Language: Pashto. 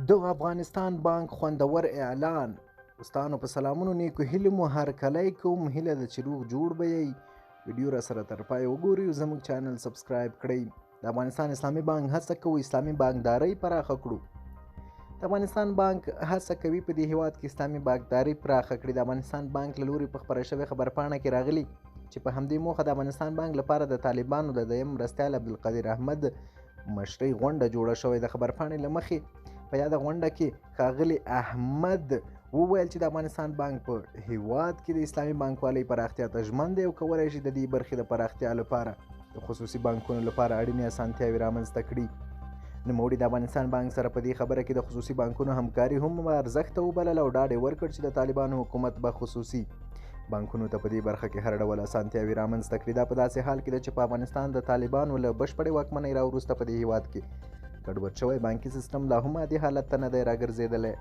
د افغانستان بانک خوندور اعلان. دوستانو په سلامونو نیکو هیلو مو هرکلی کوم. هیله ده چې روغ جوړ به یئ. ویډیو را سره تر پای وګورئ او زموږ چینل سبسکرایب کړئ. د افغانستان اسلامي بانک هڅه کوي اسلامي بانکدارۍ پراخه کړو. د افغانستان بانک هڅه کوي په دې هیواد کې اسلامي بانکداري پراخه کړي. د افغانستان بانک له لوري په خپره شوې خبرپاڼه کې راغلي چې په همدې موخه د افغانستان بانک لپاره د طالبانو د دویم مرستیال عبدالقادر احمد مشرۍ غونډه جوړه شوې. د خبرپاڼې له مخې په یاده غونډه کې ښاغلي احمد وویل چې د افغانستان بانک په هیواد کې د اسلامي بانکوالۍ پراختیا ته ژمن دی او کولی شي د دې برخې د پراختیا لپاره د خصوصي بانکونو لپاره اړینې اسانتیاوې رامنځته کړي. نوموړي د افغانستان بانک سره په دې خبره کې د خصوصي بانکونو همکاري هم ارزښت وبلله او ډاډ یې ورکړ چې د طالبانو حکومت به خصوصي بانکونو ته په دې برخه کې هر ډول اسانتیاوې رامنځته کړي. دا په داسې حال کې ده چې په افغانستان د طالبانو له بشپړې واکمنۍ راوروسته په دې هیواد کې ګډوډ شوی بانکي سیستم لا هم عادي حالت ته نه دی راګرځېدلی.